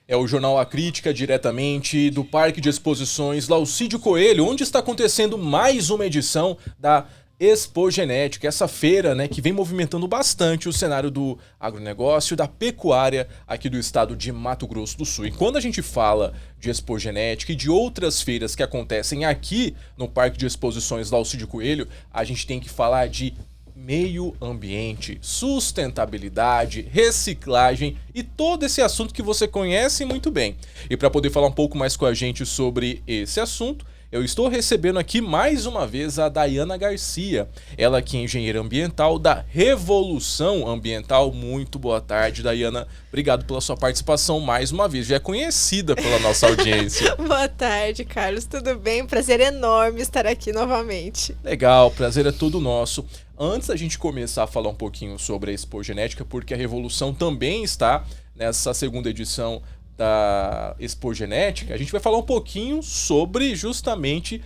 É o Jornal A Crítica, diretamente do Parque de Exposições Laucídio Coelho, onde está acontecendo mais uma edição da Expogenética, essa feira, né, que vem movimentando bastante o cenário do agronegócio, da pecuária aqui do estado de Mato Grosso do Sul. E quando a gente fala de Expogenética e de outras feiras que acontecem aqui no Parque de Exposições Laucídio Coelho, a gente tem que falar de meio ambiente, sustentabilidade, reciclagem e todo esse assunto que você conhece muito bem. E para poder falar um pouco mais com a gente sobre esse assunto, eu estou recebendo aqui mais uma vez a Dayana Garcia, ela que é engenheira ambiental da Revolução Ambiental. Muito boa tarde, Dayana. Obrigado pela sua participação mais uma vez. Já é conhecida pela nossa audiência. Boa tarde, Carlos. Tudo bem? Prazer enorme estar aqui novamente. Legal, prazer é todo nosso. Antes da gente começar a falar um pouquinho sobre a Expogenética, porque a Revolução também está nessa segunda edição da Expogenética, a gente vai falar um pouquinho sobre justamente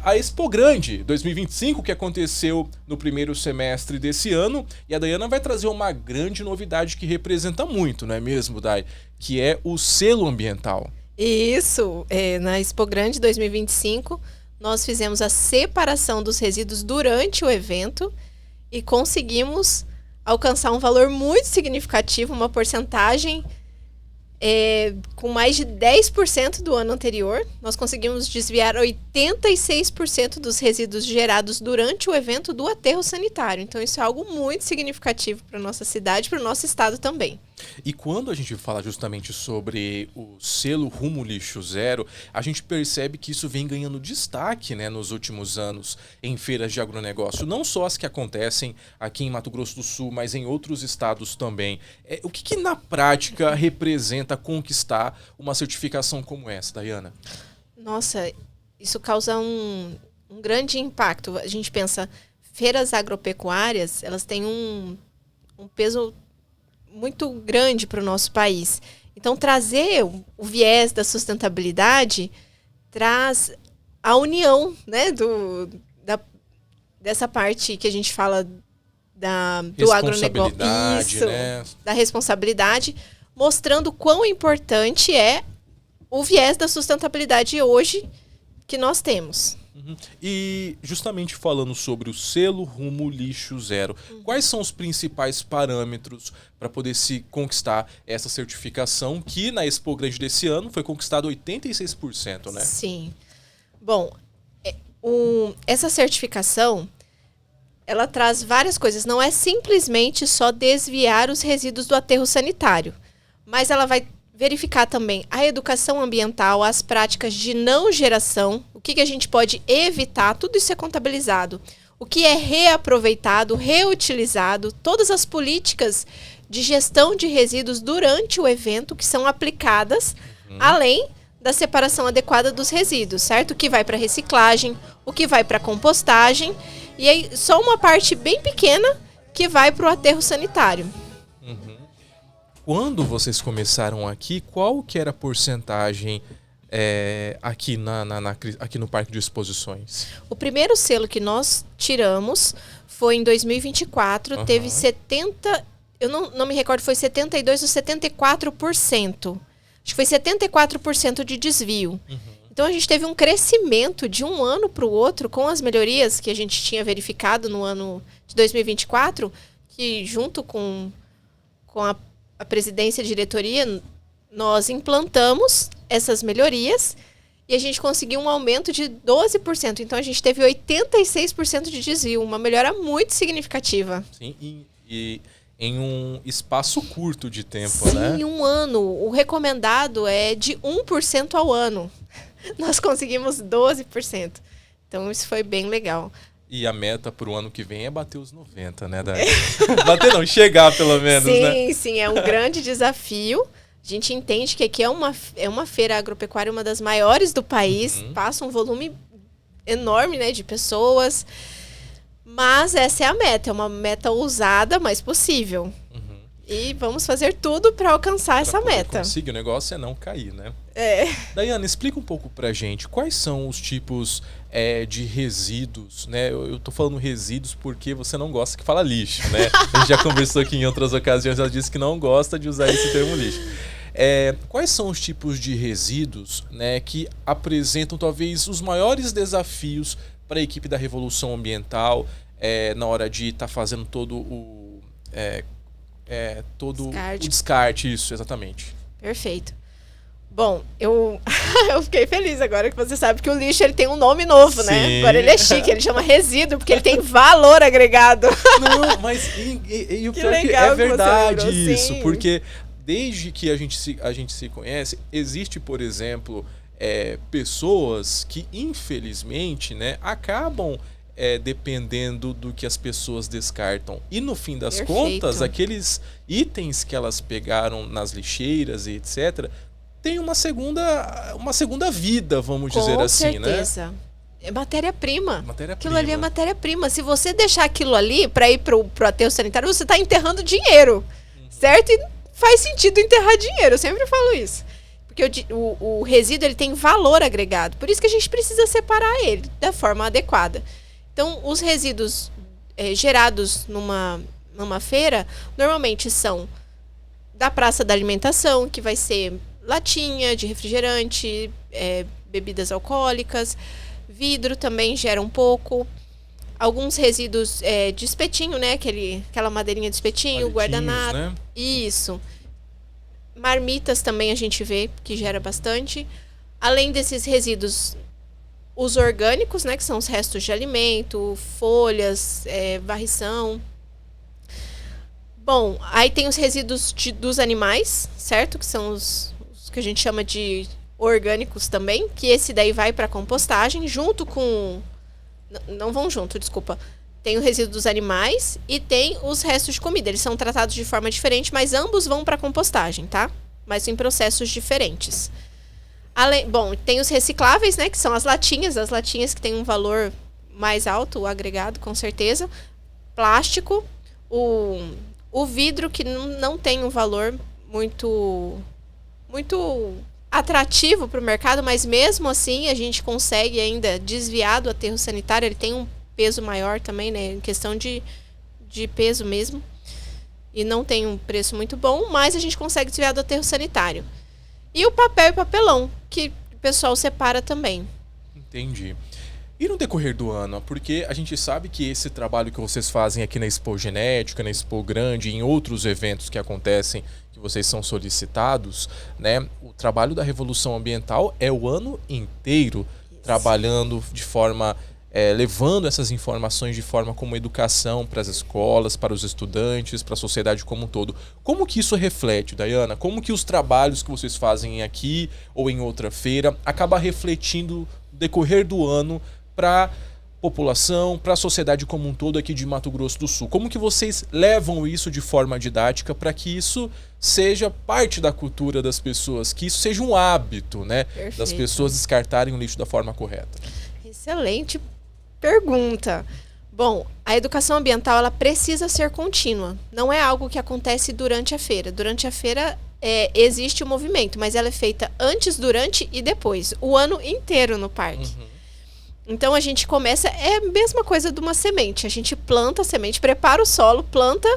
a Expo Grande 2025, que aconteceu no primeiro semestre desse ano, e a Dayana vai trazer uma grande novidade que representa muito, não é mesmo, Day? Que é o selo ambiental. Isso, na Expo Grande 2025, nós fizemos a separação dos resíduos durante o evento e conseguimos alcançar um valor muito significativo, uma porcentagem com mais de 10% do ano anterior. Nós conseguimos desviar 86% dos resíduos gerados durante o evento do aterro sanitário. Então isso é algo muito significativo para a nossa cidade e para o nosso estado também. E quando a gente fala justamente sobre o selo Rumo Lixo Zero, a gente percebe que isso vem ganhando destaque, né, nos últimos anos em feiras de agronegócio, não só as que acontecem aqui em Mato Grosso do Sul, mas em outros estados também. O que na prática representa conquistar uma certificação como essa, Dayana? Nossa, isso causa um grande impacto. A gente pensa, feiras agropecuárias, elas têm um peso muito grande para o nosso país. Então, trazer o viés da sustentabilidade traz a união, né, dessa parte que a gente fala do agronegócio, isso, né? Da responsabilidade, mostrando quão importante é o viés da sustentabilidade hoje que nós temos. Uhum. E justamente falando sobre o selo Rumo Lixo Zero, quais são os principais parâmetros para poder se conquistar essa certificação, que na Expo Grande desse ano foi conquistado 86%, né? Sim. Bom, essa certificação, ela traz várias coisas. Não é simplesmente só desviar os resíduos do aterro sanitário, mas ela vai verificar também a educação ambiental, as práticas de não geração, o que a gente pode evitar, tudo isso é contabilizado. O que é reaproveitado, reutilizado, todas as políticas de gestão de resíduos durante o evento que são aplicadas, além da separação adequada dos resíduos, certo? O que vai para reciclagem, o que vai para compostagem, e aí só uma parte bem pequena que vai para o aterro sanitário. Quando vocês começaram aqui, qual que era a porcentagem aqui, aqui no Parque de Exposições? O primeiro selo que nós tiramos foi em 2024, teve 70%, eu não me recordo, foi 72% ou 74%. Acho que foi 74% de desvio. Então a gente teve um crescimento de um ano para o outro com as melhorias que a gente tinha verificado no ano de 2024, que junto com a presidência e diretoria, nós implantamos essas melhorias e a gente conseguiu um aumento de 12%. Então, a gente teve 86% de desvio, uma melhora muito significativa. Sim, e em um espaço curto de tempo, sim, né? Sim, um ano. O recomendado é de 1% ao ano. Nós conseguimos 12%. Então, isso foi bem legal. E a meta para o ano que vem é bater os 90, né, Day? Bater não, chegar pelo menos, sim, né? Sim, é um grande desafio. A gente entende que aqui é uma feira agropecuária, uma das maiores do país. Passa um volume enorme, né, de pessoas. Mas essa é a meta. É uma meta ousada, mas possível. E vamos fazer tudo para alcançar essa meta. Conseguir, o negócio é não cair, né? Dayana, explica um pouco pra gente quais são os tipos de resíduos, né? Eu tô falando resíduos porque você não gosta que fala lixo, né? A gente já conversou aqui em outras ocasiões, ela disse que não gosta de usar esse termo lixo. Quais são os tipos de resíduos, né, que apresentam talvez os maiores desafios para a equipe da Revolução Ambiental na hora de estar fazendo todo o descarte, isso, exatamente. Perfeito. Bom, eu fiquei feliz agora que você sabe que o lixo ele tem um nome novo, né? Sim. Agora ele é chique, ele chama resíduo, porque ele tem valor agregado. Não, mas e o pior que é verdade isso, sim. porque desde que a gente se conhece, existe, por exemplo, pessoas que, infelizmente, né, acabam dependendo do que as pessoas descartam. E no fim das contas, aqueles itens que elas pegaram nas lixeiras e etc., tem uma segunda vida, vamos dizer assim, né? Com certeza. É matéria-prima. Matéria-prima. Aquilo ali é matéria-prima. Se você deixar aquilo ali para ir pro aterro sanitário, você está enterrando dinheiro, certo? E faz sentido enterrar dinheiro, eu sempre falo isso. Porque o resíduo ele tem valor agregado. Por isso que a gente precisa separar ele da forma adequada. Então, os resíduos gerados numa feira, normalmente são da praça da alimentação, que vai ser latinha de refrigerante, bebidas alcoólicas, vidro também gera um pouco, alguns resíduos de espetinho, né? Aquela madeirinha de espetinho, guardanapo, né? Isso. Marmitas também a gente vê que gera bastante. Além desses resíduos, os orgânicos, né? Que são os restos de alimento, folhas, varrição. Bom, aí tem os resíduos dos animais, certo? Que são os que a gente chama de orgânicos também, que esse daí vai para compostagem junto com... Não vão junto, desculpa. Tem o resíduo dos animais e tem os restos de comida. Eles são tratados de forma diferente, mas ambos vão para compostagem, tá? Mas em processos diferentes. Bom, tem os recicláveis, né? Que são as latinhas que têm um valor mais alto, o agregado, com certeza. Plástico, o vidro, que não tem um valor muito atrativo para o mercado, mas mesmo assim a gente consegue ainda desviar do aterro sanitário. Ele tem um peso maior também, né, em questão de peso mesmo, e não tem um preço muito bom, mas a gente consegue desviar do aterro sanitário. E o papel e papelão, que o pessoal separa também. Entendi. E no decorrer do ano, porque a gente sabe que esse trabalho que vocês fazem aqui na Expo Genética, na Expo Grande e em outros eventos que acontecem, que vocês são solicitados, né? O trabalho da Revolução Ambiental é o ano inteiro trabalhando de forma, levando essas informações de forma como educação para as escolas, para os estudantes, para a sociedade como um todo. Como que isso reflete, Dayana? Como que os trabalhos que vocês fazem aqui ou em outra feira acaba refletindo no decorrer do ano para a população, para a sociedade como um todo aqui de Mato Grosso do Sul? Como que vocês levam isso de forma didática para que isso seja parte da cultura das pessoas, que isso seja um hábito, né, das pessoas descartarem o lixo da forma correta? Excelente pergunta. Bom, a educação ambiental ela precisa ser contínua. Não é algo que acontece durante a feira. Durante a feira existe o movimento, mas ela é feita antes, durante e depois. O ano inteiro no parque. Então a gente começa, é a mesma coisa de uma semente. A gente planta a semente, prepara o solo, planta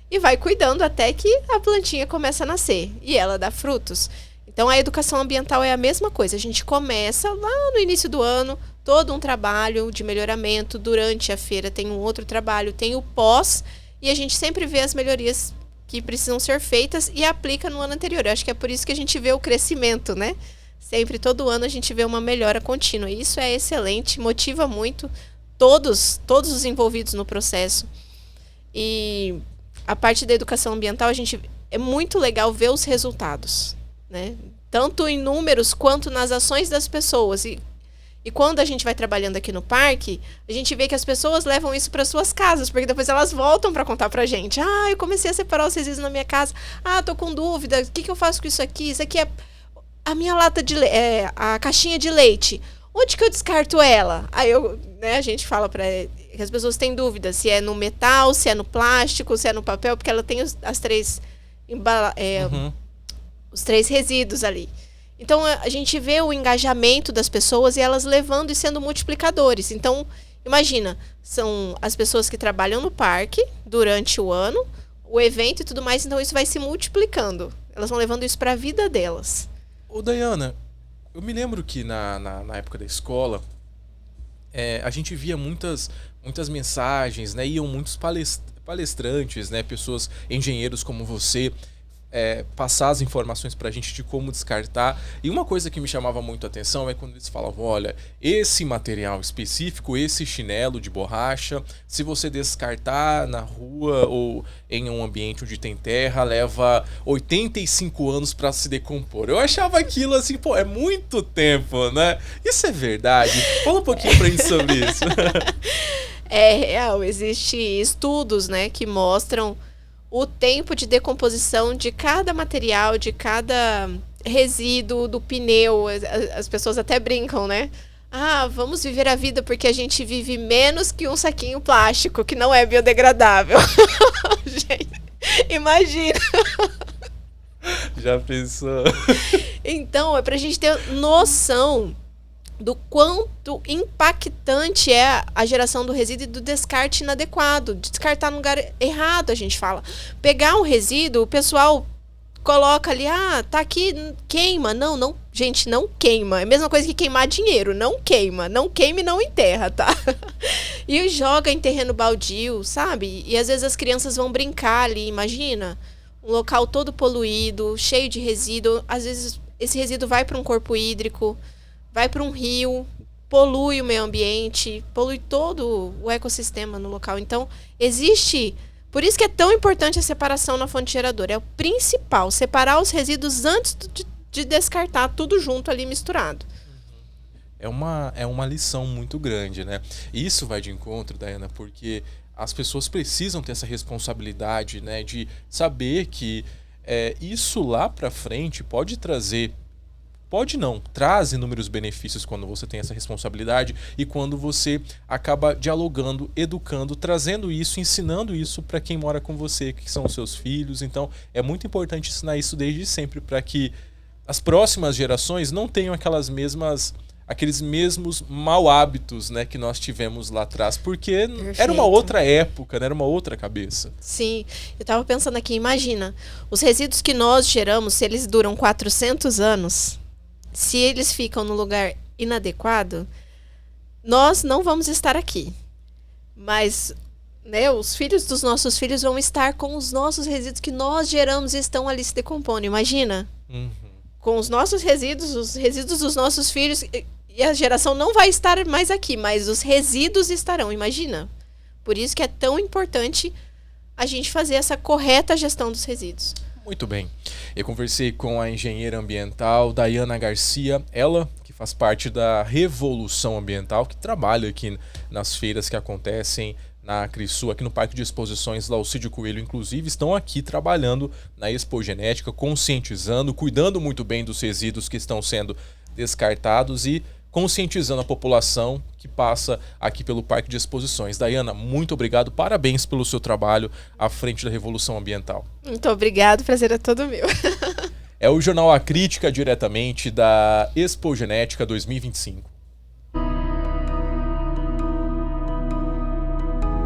e vai cuidando até que a plantinha começa a nascer. E ela dá frutos. Então a educação ambiental é a mesma coisa. A gente começa lá no início do ano, todo um trabalho de melhoramento. Durante a feira tem um outro trabalho, tem o pós. E a gente sempre vê as melhorias que precisam ser feitas e aplica no ano anterior. Eu acho que é por isso que a gente vê o crescimento, né? Sempre, todo ano, a gente vê uma melhora contínua. Isso é excelente, motiva muito todos os envolvidos no processo. E a parte da educação ambiental, é muito legal ver os resultados, né? Tanto em números quanto nas ações das pessoas. E quando a gente vai trabalhando aqui no parque, a gente vê que as pessoas levam isso para suas casas, porque depois elas voltam para contar pra gente. Ah, eu comecei a separar os resíduos na minha casa. Ah, tô com dúvida. O que eu faço com isso aqui? Isso aqui é a minha lata de a caixinha de leite. Onde que eu descarto ela? Aí a gente fala para que as pessoas têm dúvida se é no metal, se é no plástico, se é no papel, porque ela tem os três resíduos ali. Então a gente vê o engajamento das pessoas e elas levando e sendo multiplicadores. Então, imagina, são as pessoas que trabalham no parque durante o ano, o evento e tudo mais, então isso vai se multiplicando. Elas vão levando isso para a vida delas. Ô, Dayana, eu me lembro que na época da escola, a gente via muitas mensagens, né? Iam muitos palestrantes, né? Pessoas, engenheiros como você, passar as informações pra gente de como descartar. E uma coisa que me chamava muito a atenção é quando eles falavam, olha, esse material específico, esse chinelo de borracha, se você descartar na rua ou em um ambiente onde tem terra, leva 85 anos pra se decompor. Eu achava aquilo assim, pô, é muito tempo, né? Isso é verdade? Fala um pouquinho pra gente sobre isso. É real, existem estudos, né, que mostram o tempo de decomposição de cada material, de cada resíduo do pneu. As pessoas até brincam, né? Ah, vamos viver a vida porque a gente vive menos que um saquinho plástico que não é biodegradável. Gente, imagina. Já pensou? Então, é pra gente ter noção do quanto impactante é a geração do resíduo e do descarte inadequado. Descartar no lugar errado, a gente fala. Pegar um resíduo, o pessoal coloca ali, tá aqui, queima. Não, gente, não queima. É a mesma coisa que queimar dinheiro, não queima. Não queime, não enterra, tá? E joga em terreno baldio, sabe? E às vezes as crianças vão brincar ali, imagina. Um local todo poluído, cheio de resíduo. Às vezes esse resíduo vai para um corpo hídrico, vai para um rio, polui o meio ambiente, polui todo o ecossistema no local. Então, existe... Por isso que é tão importante a separação na fonte geradora. É o principal, separar os resíduos antes de descartar tudo junto ali misturado. É uma lição muito grande, né? E isso vai de encontro, Dayana, porque as pessoas precisam ter essa responsabilidade, né? De saber que isso lá para frente pode trazer... Pode não, traz inúmeros benefícios quando você tem essa responsabilidade e quando você acaba dialogando, educando, trazendo isso, ensinando isso para quem mora com você, que são os seus filhos. Então é muito importante ensinar isso desde sempre para que as próximas gerações não tenham aqueles mesmos mau hábitos, né, que nós tivemos lá atrás, porque Perfeito. Era uma outra época, né, era uma outra cabeça. Sim, eu estava pensando aqui, imagina, os resíduos que nós geramos, se eles duram 400 anos... Se eles ficam no lugar inadequado, nós não vamos estar aqui. Mas, né, os filhos dos nossos filhos vão estar com os nossos resíduos que nós geramos e estão ali se decompondo. Imagina? Uhum. Com os nossos resíduos, os resíduos dos nossos filhos, e a geração não vai estar mais aqui, mas os resíduos estarão. Imagina? Por isso que é tão importante a gente fazer essa correta gestão dos resíduos. Muito bem. Eu conversei com a engenheira ambiental Dayana Garcia, ela que faz parte da Revolução Ambiental, que trabalha aqui nas feiras que acontecem na Acrisul, aqui no Parque de Exposições Laucídio Coelho, inclusive, estão aqui trabalhando na Expogenética, conscientizando, cuidando muito bem dos resíduos que estão sendo descartados e conscientizando a população que passa aqui pelo Parque de Exposições. Dayana, muito obrigado, parabéns pelo seu trabalho à frente da Revolução Ambiental. Muito obrigado, o prazer é todo meu. É o Jornal A Crítica, diretamente da Expogenética 2025.